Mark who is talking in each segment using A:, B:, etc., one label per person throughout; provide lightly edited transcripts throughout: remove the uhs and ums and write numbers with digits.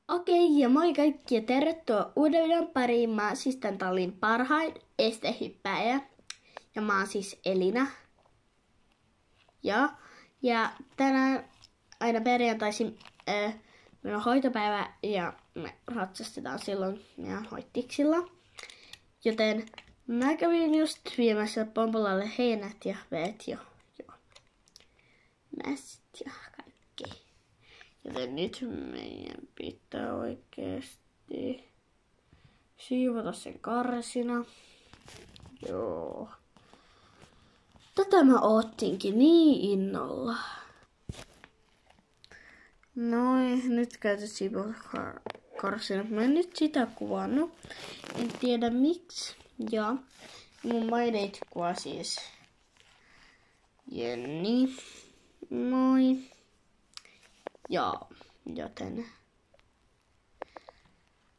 A: Okei, ja moi kaikki ja tervetuloa uuden videon pariin. Mä oon siis tän tallin parhain estehyppäjä. Ja mä oon siis Elina. Ja tänään aina perjantaisin meillä on hoitopäivä ja me ratsastetaan silloin meidän hoittiksilla. Joten mä kävin just viemässä Pompolalle heinät ja veet jo mässit ja kaikki. Joten nyt meidän pitää oikeesti siivota sen karsina. Joo. Tätä mä ootinkin niin innolla. Noin, nyt käytän siivota karsina. Mä en nyt sitä kuvannut. En tiedä miksi. Ja mun maideit kuvaa siis Jenni. Moi. Joo, joten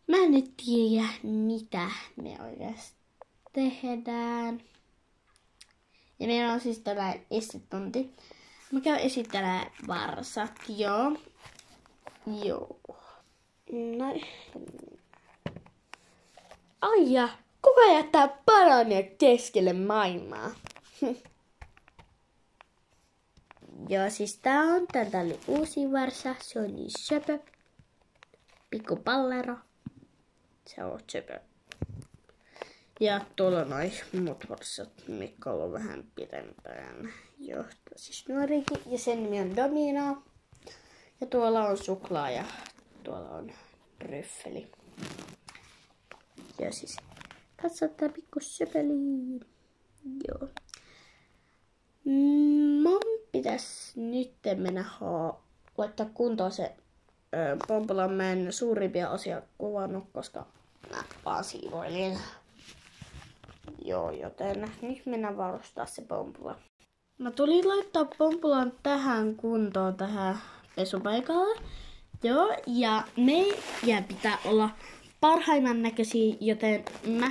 A: mä en nyt tiedä, mitä me oikeasti tehdään. Ja meillä on siis tällainen estetunti. Mä käyn esittelemään varsat, joo. Noin. Ai ja, kuka jättää banania keskelle maailmaa? Joo, siis tää oli uusi varsa. Se on niin söpö. Pikku pallero. Se on söpö. Ja tuolla on noin muut varsat, mikä on vähän pidempään. Joo, siis nuorikin. Ja sen nimi on Domino. Ja tuolla on suklaa ja tuolla on ryffeli. Ja siis katso tää pikku söpeli. Joo. Mun pitäis nyt mennä laittaa kuntoon se Pompolan mä en suurimpia osia kuvannut, koska mä vaan siivoilin. Joo, joten nyt mennään varustaa se Pompola. Mä tulin laittaa Pompolan tähän kuntoon, tähän pesupaikalle. Joo, ja meidän pitää olla parhaimman näköisiä, joten mä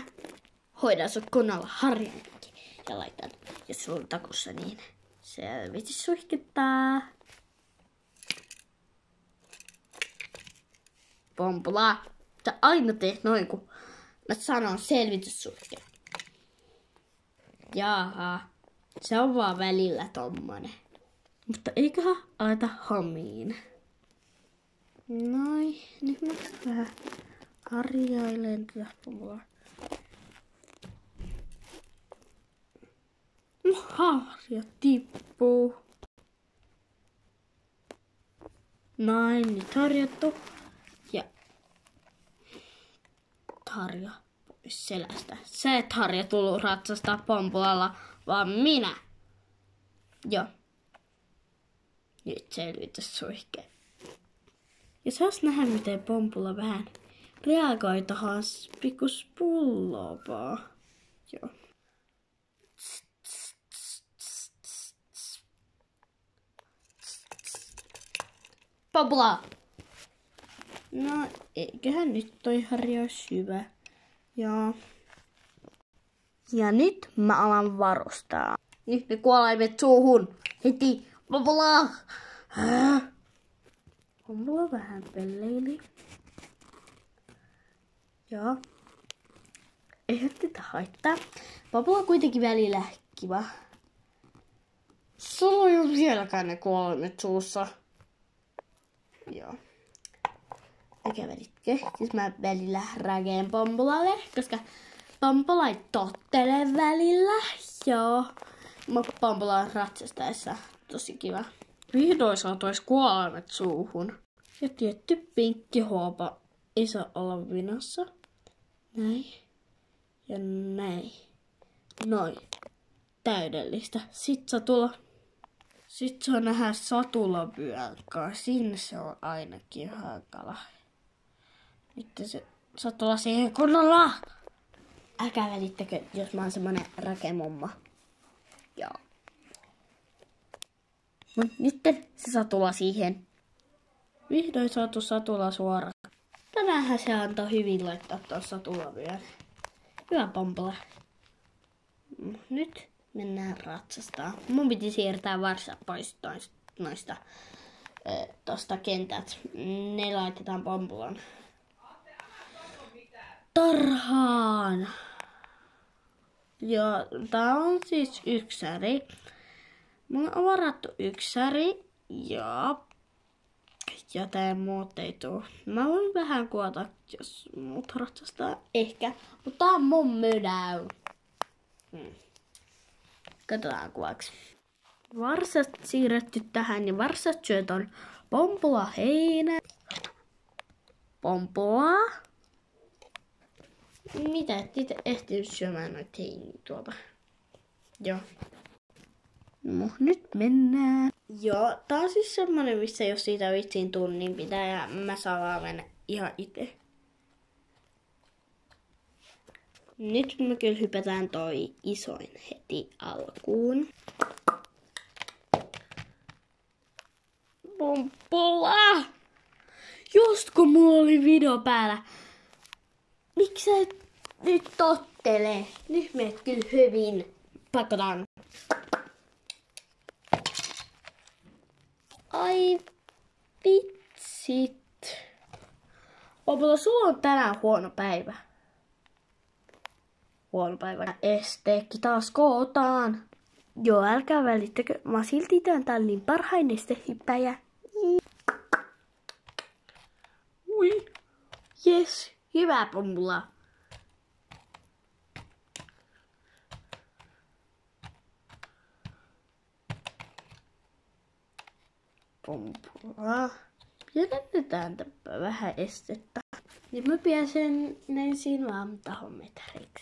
A: hoidan sut kunnolla harjankin. Ja laitan, jos sulla on takussa, niin selvitys suihkittaa. Pompola, sä aina teet noin, kun mä sanon selvityssuihke. Jaha, se on vaan välillä tommonen. Mutta eiköhän aleta hommiin. Noin, nyt mä vähän harjailen tätä Pompola. Harja tippuu. Näin, nyt harjattu. Ja harja pois selästä. Sä et harja tullut ratsastaa Pompolalla, vaan minä. Joo. Nyt selvitys suihkeen. Ja saas nähdä, miten Pompola vähän reagoi tohon pikkus pullopaa. Joo. Pompola! No, eiköhän nyt toi harja olisi hyvä. Joo. Ja nyt mä alan varustaa. Nyt ne kuolaimet suuhun. Heti. Pompola! Pompola vähän pelleili. Joo. Eihän tätä haittaa. Pompola on kuitenkin välillä kiva. Sulla on jo vieläkään ne kuolaimet suussa. Joo. Eikä välitkö. Siis mä välillä räkeen Pompolalle, koska Pompola ei tottele välillä. Joo. Pompola on ratsastaessa tosi kiva. Vihdoin saatois kuolaimet suuhun. Ja tietty pinkki huopa ei saa olla vinossa. Näin. Ja näin. Noin. Täydellistä. Sitten se on nähdä satulavyölkaa. Sinne se on ainakin hankala. Nyt se satula siihen kunnolla. Älkää välittäkö, jos mä oon semmonen räkemumma. Joo. Mut nyt se satula siihen. Vihdoin saatu satula suoraan. Tänäänhän se antoi hyvin laittaa tuon satulavyön. Hyvä Pompola. Nyt mennään ratsastaa. Mun piti siirtää varsa pois noista tosta kentät. Ne laitetaan Pompulan tarhaan. Ja tää on siis yksäri. Mulla on varattu yksäri ja joten muut ei tuu. Mä voin vähän kuota, jos muut ratsastaa. Ehkä. Mutta tää on mun mönäy. Katsotaan kuvaksi. Varsat siirretty tähän ja varsat syöt on Pompula heinä. Pompula. Mitä et itse ehtinyt syömään noita heiniä tuolta? Joo. No, nyt mennään. Joo, tää on siis semmonen, missä jos siitä vitsiin tunnin pitää ja mä saan vaan mennä ihan itse. Nyt me kyllä hypätään toi isoin heti alkuun. Pompula! Just kun mulla oli video päällä. Miksi sä et nyt tottele? Nyt meet kyllä hyvin. Pakotaan. Ai vitsit. Pompula, sulla on tänään huono päivä. Huono päivä. Esteekki taas kootaan. Joo, älkää välittäkö. Mä silti tän tallin parhain estehyppäjä. Ui. Jes. Hyvä, Pompula. Pompula. Pienennetään vähän estettä. Ja mä pääsen näin siinä vaan tahon metreitä.